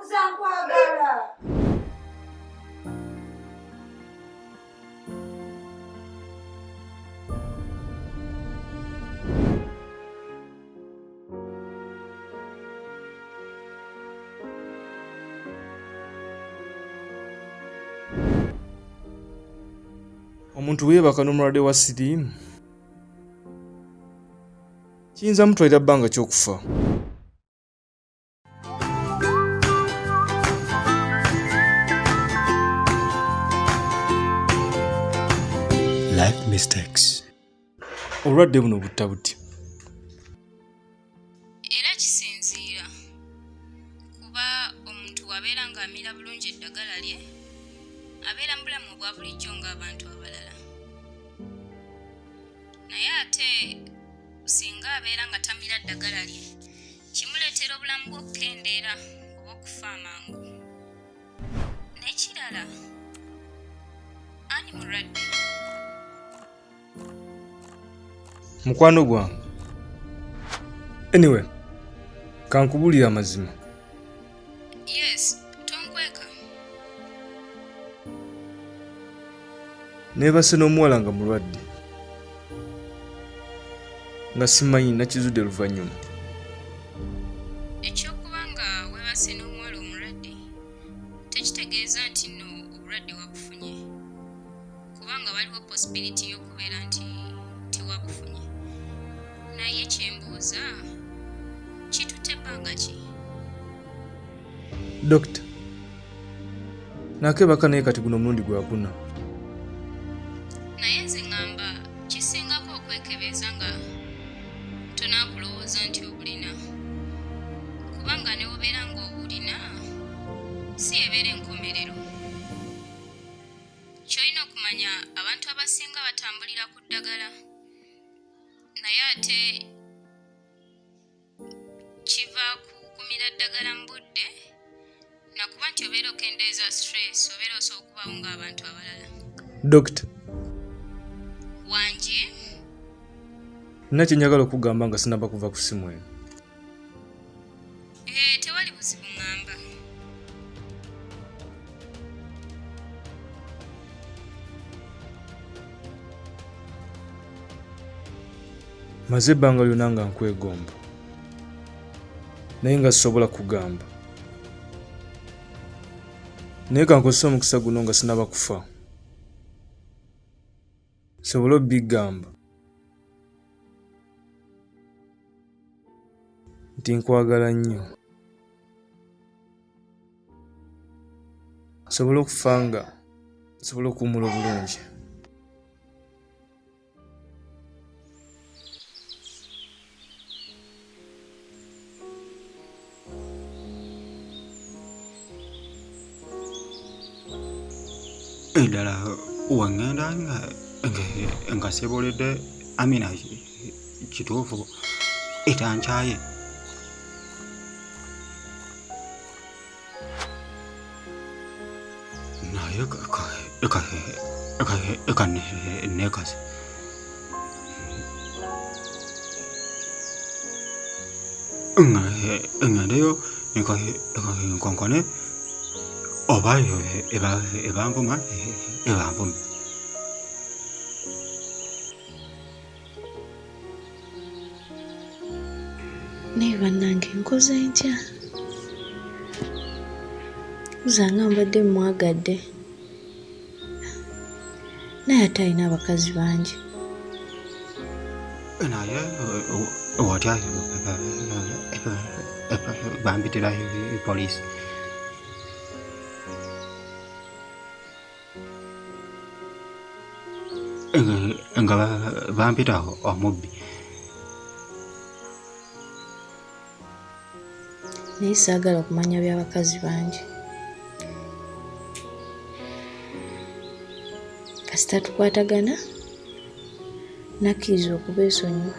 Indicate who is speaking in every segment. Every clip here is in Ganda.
Speaker 1: Uzankwagala.
Speaker 2: Omuntu weebaka n'omulwadde wa siriimu kiyinza mutwalira bbanga ky'okufa.
Speaker 3: Life mistakes.
Speaker 2: Obulwadde buno butta buti.
Speaker 4: Era kisinziira kuba omuntu wabeera ng'amira bulungi eddagala lye abeera mu bulamu obwa bulijjo ng'abantu abalala. Naye ate singa abeera nga tamira ddagala lye kimuleetera obulamu bwe okukendeera oba okufa amangu. N'ekirala ani mulwadde?
Speaker 2: Mukwano gwange. Anyway, kankubulira amazima.
Speaker 4: Yes, tonkweka.
Speaker 2: Neebase n'omuwala nga mulwadde nga simanyi nakizudde luvannyuma.
Speaker 4: Ekyokuba nga weebase n'omuwala omulwadde tekitegeeza nti nno obulwadde wabufunye, kubanga waliwo possibility y'okubeera nti tewabufunye. Naye kyembuuza kitutte ebbanga ki?
Speaker 2: Dokita, nakeebaka naye kati guno omulundi gwakuna.
Speaker 4: Naye nze ŋŋamba kisingako okwekebeza nga tonaakulowooza nti obulina, kubanga ne obeera ng'obulina si ebeera enkomerero. Ky'olina okumanya abantu abasinga batambulira ku ddagala, naye ate kiva ku kumira ddagala mu budde nakuba nti obeera okendeeza stress, obeera osobola okubawo ng'abantu abalala.
Speaker 2: Dokita,
Speaker 4: Wanje
Speaker 2: nina kye njagala okugamba nga sinaba kuva ku ssimu eno.
Speaker 4: tewali buzibu ŋŋamba.
Speaker 2: Maze ebbanga lyonna nga nkwegomba naye nga sisobola kugamba. Naye kankozesa omukisa guno nga sinaba kufa sobole obbigamba nti nkwagala nnyo, sobole okufa nga sobole okuwumula obulungi.
Speaker 3: Eddala wangenda nga seeboledde Amina kituufu etankyaye. Naye eka neekase. Ngendeyo nkonkone oba ebanvuma ebanvume.
Speaker 5: Naye bannange nkoze ntya? Uzanga mbadde mwagadde naye ate alina abakazi bangi.
Speaker 3: Naye watya bampitira poliisi. Nga bampita omubbi.
Speaker 5: Naye saagala okumanya by'abakazi bangi. Kasita tukwatagana nakkiriza okubeesonyiwa.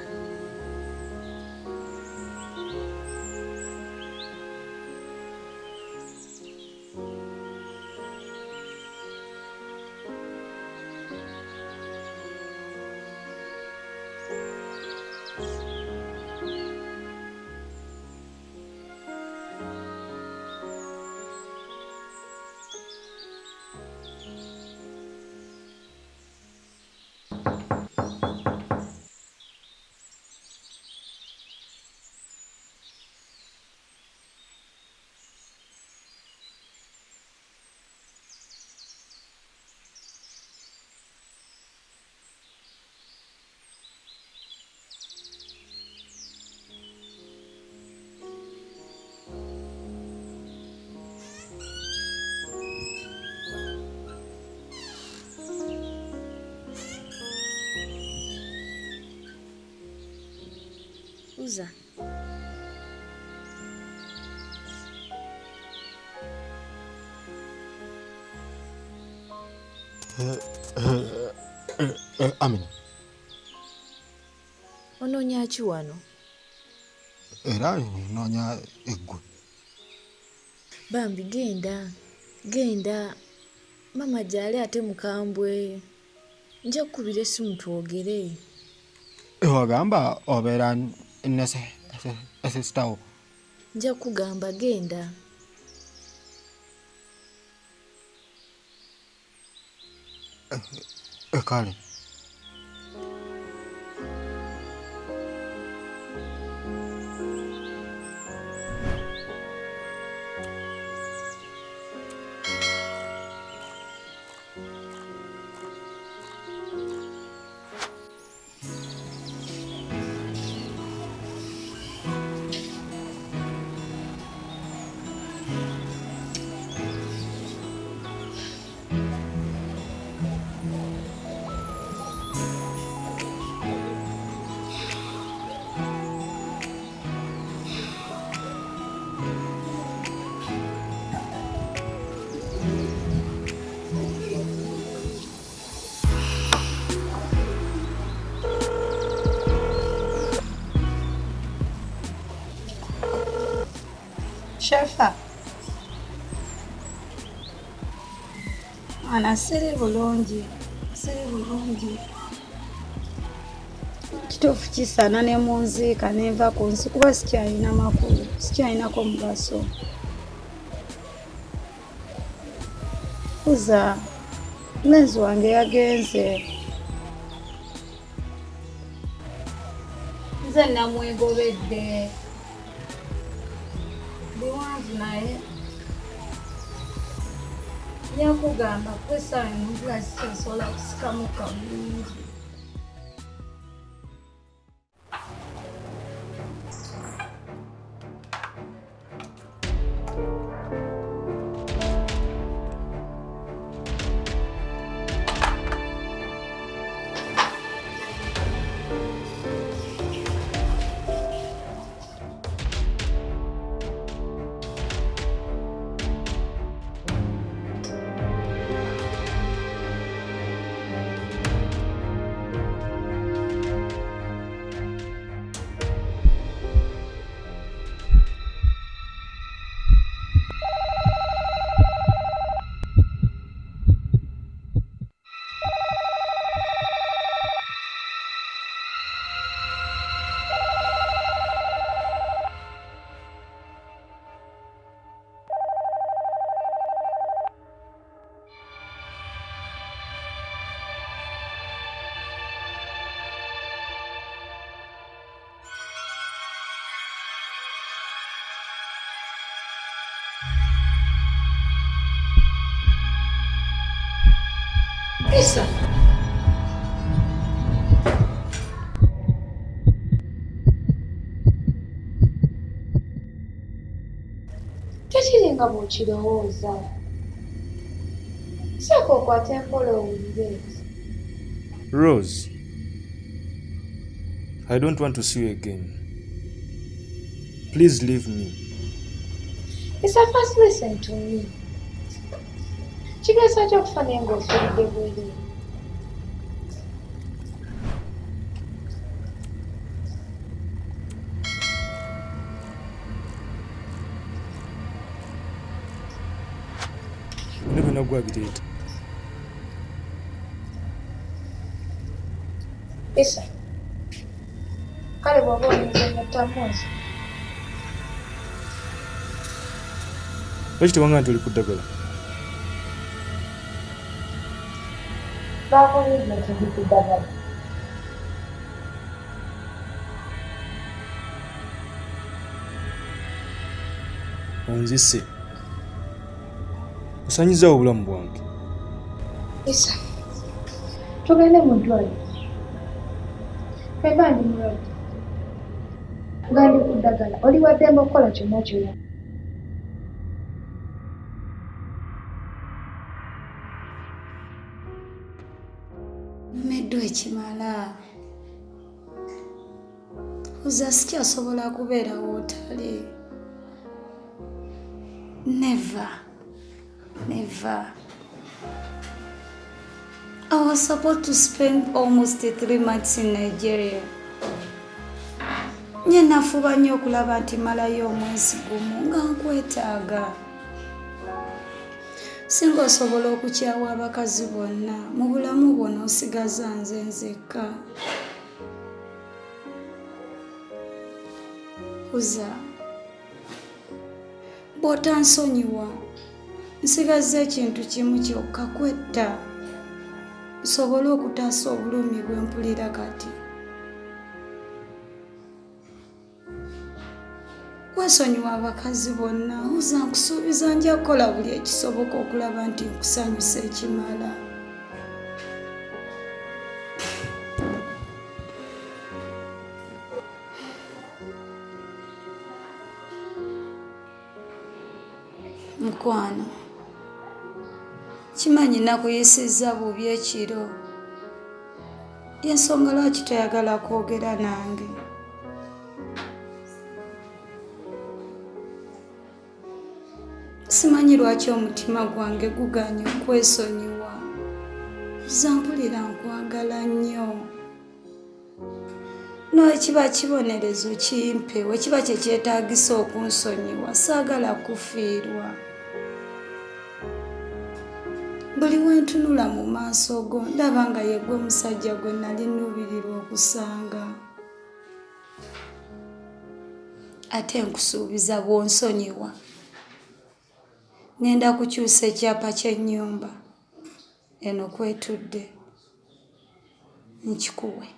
Speaker 5: Rosa.
Speaker 1: Amina.
Speaker 5: Onoonya ki wano?
Speaker 1: Era noonya eggwe.
Speaker 5: Bambi genda. Mama gyali ate mukambwe. Nja kukubira essimu twogere.
Speaker 1: Wagamba obeera ne sisitawo.
Speaker 5: Nja kugamba genda.
Speaker 1: Kale.
Speaker 6: Shefa. Ana siri bulungi. Kituufu kisaana ne mu nziika nenva ku nsi kuba sikyalina makulu, sikyalinako mugaso. Kuza mulenzi wange yagenze. Nze namwegobedde. Biwanvu naye yakugamba kwesaawa envula sikyasobola kusikamuka bulungi. Isa. Tekiringa bw'okirowooza. Sooka okwate empola owulire.
Speaker 2: Rose, I don't want to see you again. Please leave me.
Speaker 6: Isa, first listen to me. Kigasa ky'okufa naye ng'ofiiridde bwereere.
Speaker 2: Ne bwe naggwa bireeta.
Speaker 6: Isa, kale bw'oba oyinza nnattamuzi.
Speaker 2: Lwaki tewanga nti oli ku ddagala?
Speaker 6: Baakuyinza nti ku ddagala.
Speaker 2: Onzise. Osanyizaawo obulamu bwange.
Speaker 6: Isa, tugende mu ddwaliro. Feba ndi mulwadde. Nga ndi ku ddagala. Oli waddembe okukola kyonna ky'oyagala. Nnumiddwa ekimala. Uza sikyasobola kubeera wootali. Never. I was supposed to spend almost 3 months in Nigeria. Nye nafuba nnyo okulaba nti malayo omwezi gumu nga nkwetaaga. Singa osobola okukyawa abakazi bonna mu bulamu bwonna osigaza nze nzekka. Uza bw'otansonyiwa nsigaza ekintu kimu kyokka kwetta nsobole okutaasa obulumi bwe mpulira kati. Wasonyiwa abakazi bonna Uza nkusuubiza nja kukola buli ekisoboka okulaba nti nkusanyusa ekimala. Mukwano, kimanyi nakuyisizza bubi ekiro. Y'ensonga lwaki toyagala kwogera nange. Simanyi lwaki omutima gwange guganye okwesonyiwa. Uza mpulira nkwagala nnyo. N'ekiba kibonerezo kimpe, wekiba kye kyetaagisa okunsonyiwa, saagala kufiirwa. Buli wentunula mu maaso go ndaba nga ye gwe omusajja gwe nali nnubirirwa okusanga. Ate nkusuubiza bw'onsonyiwa ngenda kukyusa ekyapa ky'ennyumba eno kwetudde nkikuwe.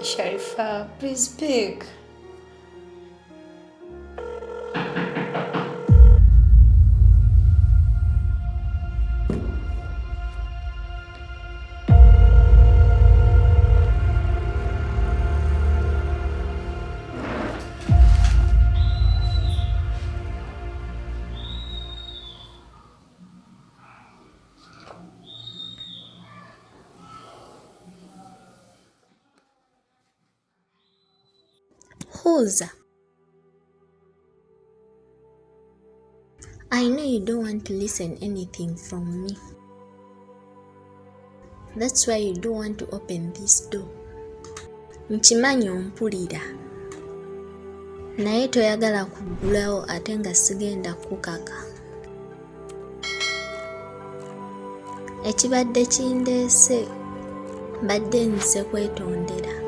Speaker 6: Sharifa, please speak.
Speaker 5: Uza, I know you don't want to listen anything from me. That's why you don't want to open this door. Nkimanyi ompulira. Naye toyagala kuggulawo ate nga sigenda kukaka. Ekibadde kindeese mbadde nze kwetondera.